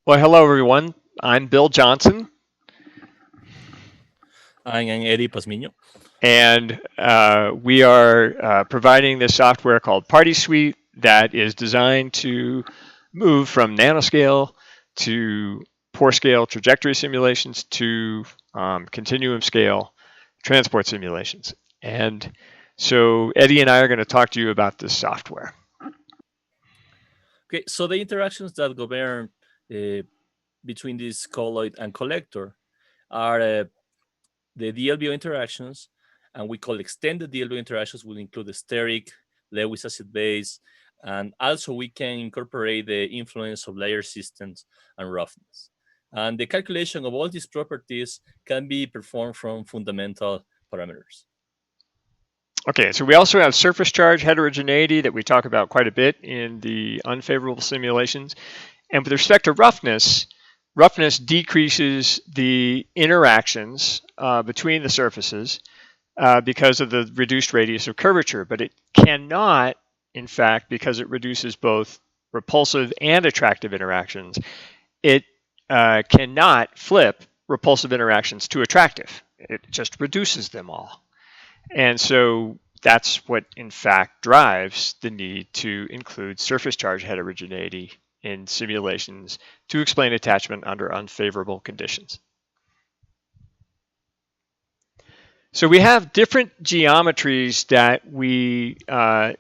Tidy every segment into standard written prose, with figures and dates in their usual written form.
Well, hello everyone. I'm Bill Johnson, I'm Eddie Pasmiño. and we are providing this software called Parti-Suite that is designed to move from nanoscale to pore scale trajectory simulations to continuum scale transport simulations. And so Eddie and I are going to talk to you about this software. Okay, so the interactions that govern uh, between this colloid and collector are the DLBO interactions, and we call extended DLBO interactions will include the steric, Lewis acid base, and also we can incorporate the influence of layer systems and roughness. And the calculation of all these properties can be performed from fundamental parameters. Okay, so we also have surface charge heterogeneity that we talk about quite a bit in the unfavorable simulations. And with respect to roughness, roughness decreases the interactions between the surfaces because of the reduced radius of curvature, but it cannot, in fact, because it reduces both repulsive and attractive interactions, it cannot flip repulsive interactions to attractive. It just reduces them all. And so that's what, in fact, drives the need to include surface charge heterogeneity in simulations to explain attachment under unfavorable conditions. So we have different geometries that we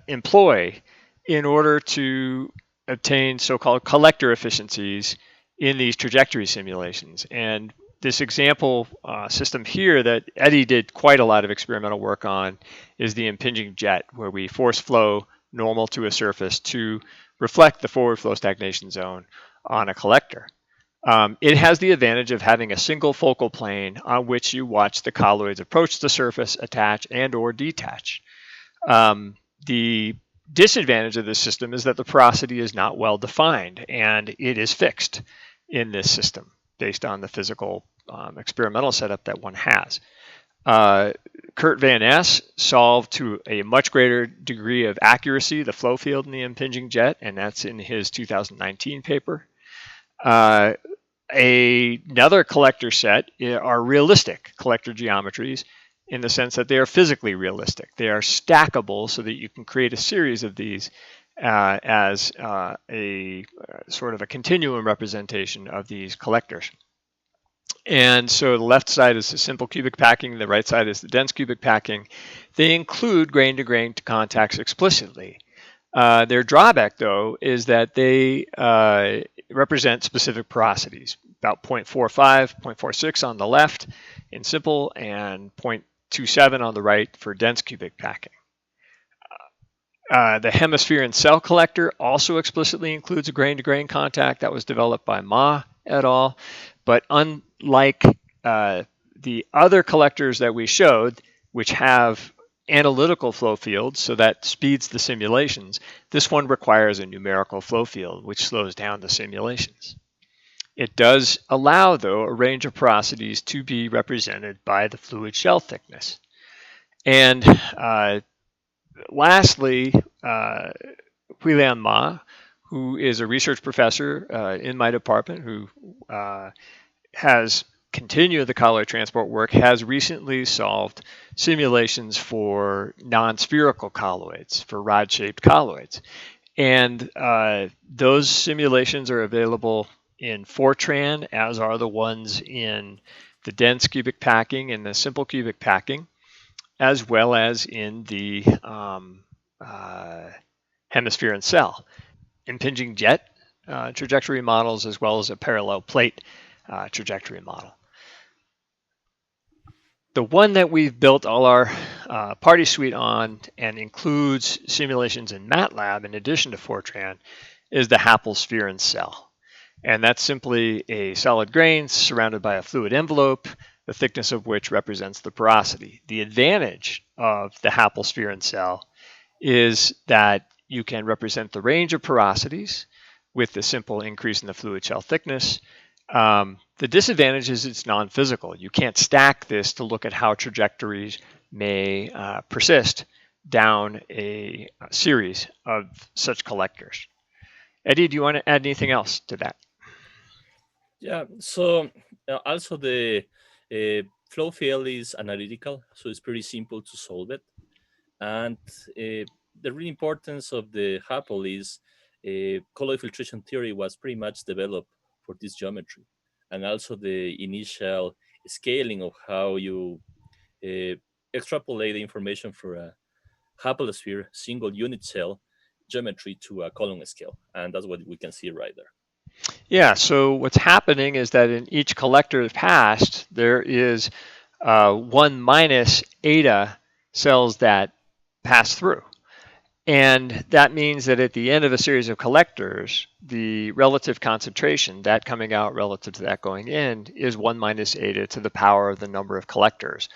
employ in order to obtain so-called collector efficiencies in these trajectory simulations. And this example system here that Eddie did quite a lot of experimental work on is the impinging jet, where we force flow normal to a surface to reflect the forward flow stagnation zone on a collector. It has the advantage of having a single focal plane on which you watch the colloids approach the surface, attach, and or detach. The disadvantage of this system is that the porosity is not well defined, and it is fixed in this system based on the physical experimental setup that one has. Kurt Van Ness solved to a much greater degree of accuracy the flow field in the impinging jet, and that's in his 2019 paper. Another collector set are realistic collector geometries in the sense that they are physically realistic. They are stackable so that you can create a series of these as a sort of a continuum representation of these collectors. And so the left side is the simple cubic packing, the right side is the dense cubic packing. They include grain-to-grain contacts explicitly. Their drawback, though, is that they represent specific porosities, about 0.45, 0.46 on the left in simple, and 0.27 on the right for dense cubic packing. The hemisphere and cell collector also explicitly includes a grain-to-grain contact that was developed by Ma et al. But unlike the other collectors that we showed, which have analytical flow fields, so that speeds the simulations, this one requires a numerical flow field, which slows down the simulations. It does allow, though, a range of porosities to be represented by the fluid shell thickness. And lastly, Huilian Ma, who is a research professor in my department, who has continued the colloid transport work, has recently solved simulations for non-spherical colloids, for rod-shaped colloids. And those simulations are available in Fortran, as are the ones in the dense cubic packing and the simple cubic packing, as well as in the hemisphere and cell, impinging jet trajectory models, as well as a parallel plate trajectory model. The one that we've built all our Parti-Suite on and includes simulations in MATLAB in addition to Fortran is the Happel sphere and cell. And that's simply a solid grain surrounded by a fluid envelope, the thickness of which represents the porosity. The advantage of the Happel sphere and cell is that you can represent the range of porosities with the simple increase in the fluid shell thickness. The disadvantage is it's non-physical. You can't stack this to look at how trajectories may persist down a series of such collectors. Eddie, do you want to add anything else to that? Yeah. So also the flow field is analytical, so it's pretty simple to solve it. And the real importance of the Hubble is colloid filtration theory was pretty much developed for this geometry, and also the initial scaling of how you uh, extrapolate the information for a Hubble sphere single unit cell geometry to a column scale, and that's what we can see right there. Yeah, so what's happening is that in each collector passed, there is 1 minus eta cells that pass through. And that means that at the end of a series of collectors, the relative concentration, that coming out relative to that going in, is 1 minus eta to the power of the number of collectors.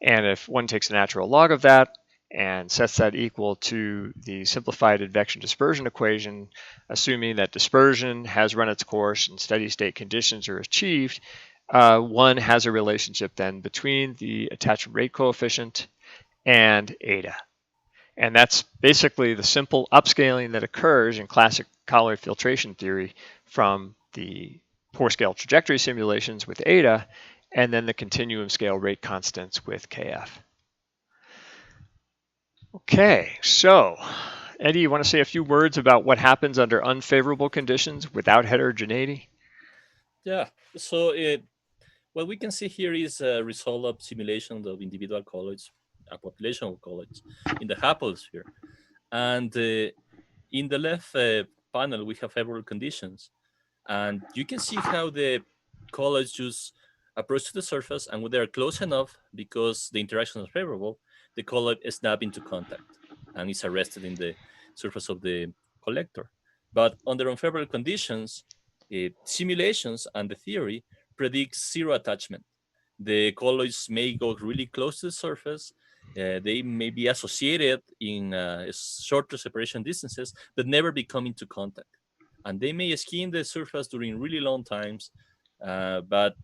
And if one takes the natural log of that and sets that equal to the simplified advection dispersion equation, assuming that dispersion has run its course and steady state conditions are achieved, one has a relationship then between the attachment rate coefficient and eta. And that's basically the simple upscaling that occurs in classic colloid filtration theory from the pore scale trajectory simulations with eta, and then the continuum scale rate constants with kf. Okay, so Eddie, you want to say a few words about what happens under unfavorable conditions without heterogeneity? Yeah. So what we can see here is a result of simulation of individual colloids, a population of colloids in the Hubble sphere. And in the left panel, we have favorable conditions. And you can see how the colloids just approach to the surface, and when they're close enough, because the interaction is favorable, the colloid snaps into contact and is arrested in the surface of the collector. But under unfavorable conditions, simulations and the theory predicts zero attachment. The colloids may go really close to the surface. They may be associated in shorter separation distances, but never be coming into contact. And they may skin the surface during really long times, but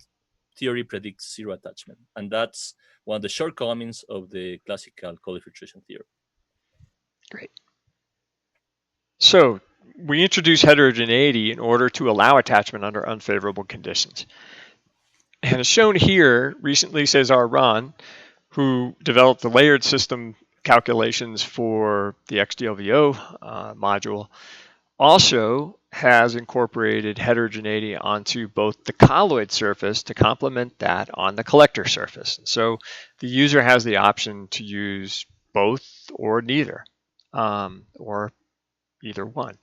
theory predicts zero attachment. And that's one of the shortcomings of the classical colloid filtration theory. Great. So we introduce heterogeneity in order to allow attachment under unfavorable conditions. And as shown here, recently Cesar Ron, who developed the layered system calculations for the XDLVO module, also has incorporated heterogeneity onto both the colloid surface to complement that on the collector surface. So the user has the option to use both or neither, or either one.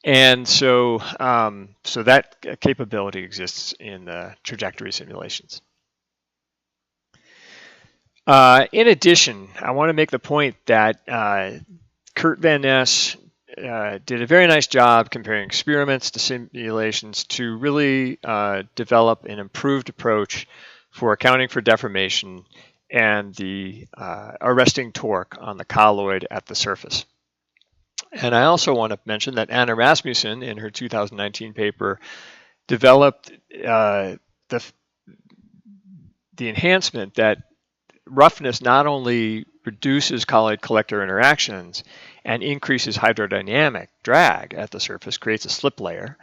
And so that capability exists in the trajectory simulations. In addition, I want to make the point that Kurt Van Ness did a very nice job comparing experiments to simulations to really develop an improved approach for accounting for deformation and the arresting torque on the colloid at the surface. And I also want to mention that Anna Rasmussen, in her 2019 paper, developed the enhancement that roughness not only reduces colloid collector interactions and increases hydrodynamic drag at the surface, creates a slip layer,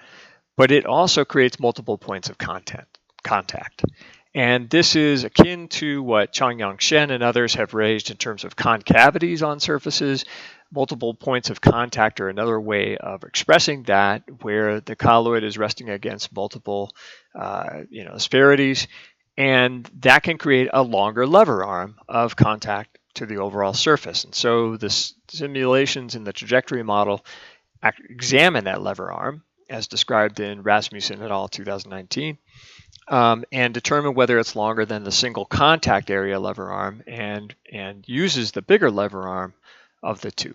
but it also creates multiple points of contact. And this is akin to what Changyang Shen and others have raised in terms of concavities on surfaces. Multiple points of contact are another way of expressing that, where the colloid is resting against multiple asperities, and that can create a longer lever arm of contact to the overall surface. And so the simulations in the trajectory model examine that lever arm, as described in Rasmussen et al. 2019, and determine whether it's longer than the single contact area lever arm, and uses the bigger lever arm of the two.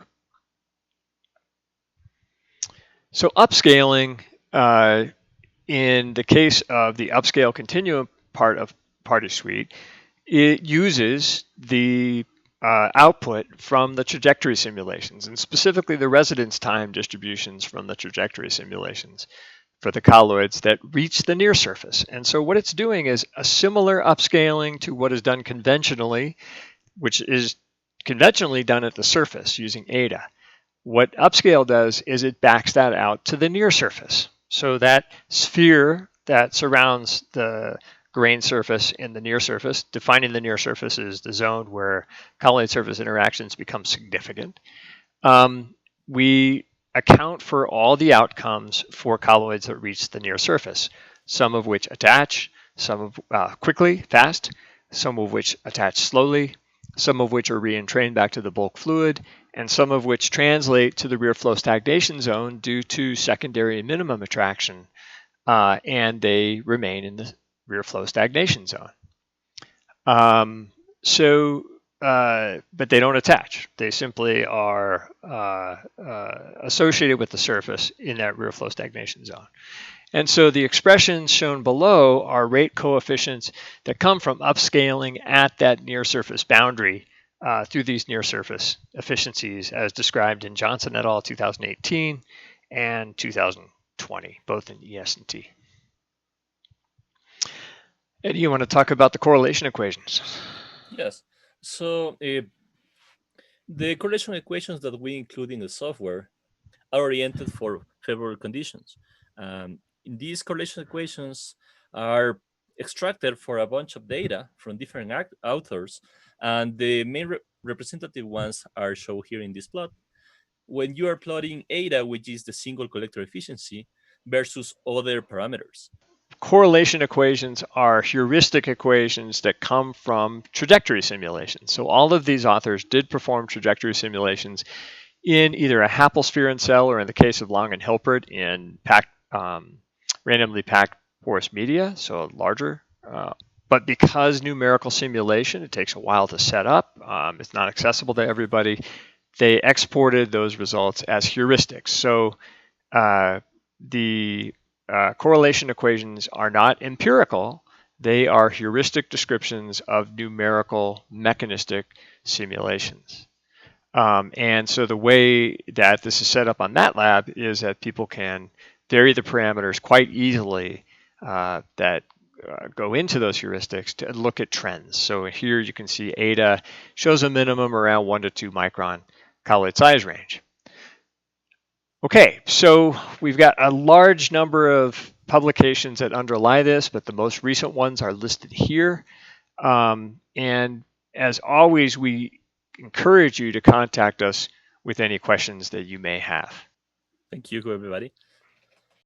So upscaling, in the case of the upscale continuum part of Parti-Suite, it uses the output from the trajectory simulations, and specifically the residence time distributions from the trajectory simulations for the colloids that reach the near surface. And so what it's doing is a similar upscaling to what is done conventionally, which is conventionally done at the surface using eta. What upscale does is it backs that out to the near surface. So that sphere that surrounds the grain surface and the near surface. Defining the near surface is the zone where colloid surface interactions become significant. We account for all the outcomes for colloids that reach the near surface, some of which attach, some of quickly, fast, some of which attach slowly, some of which are re-entrained back to the bulk fluid, and some of which translate to the rear flow stagnation zone due to secondary minimum attraction, and they remain in the rear flow stagnation zone. So, but they don't attach. They simply are associated with the surface in that rear flow stagnation zone. And so the expressions shown below are rate coefficients that come from upscaling at that near surface boundary through these near surface efficiencies as described in Johnson et al. 2018 and 2020, both in ES and T. Eddie, you want to talk about the correlation equations? Yes. So the correlation equations that we include in the software are oriented for favorable conditions. These correlation equations are extracted for a bunch of data from different authors, and the main representative ones are shown here in this plot. When you are plotting eta, which is the single collector efficiency, versus other parameters. Correlation equations are heuristic equations that come from trajectory simulations. So all of these authors did perform trajectory simulations in either a Haplsphere cell or in the case of Long and Hilpert in randomly packed porous media, so larger. But because numerical simulation, it takes a while to set up, it's not accessible to everybody, they exported those results as heuristics. So the correlation equations are not empirical. They are heuristic descriptions of numerical mechanistic simulations. And so the way that this is set up on MATLAB is that people can vary the parameters quite easily that go into those heuristics to look at trends. So here you can see eta shows a minimum around 1 to 2 micron colloid size range. Okay, so we've got a large number of publications that underlie this, but the most recent ones are listed here. And as always, we encourage you to contact us with any questions that you may have. Thank you, everybody.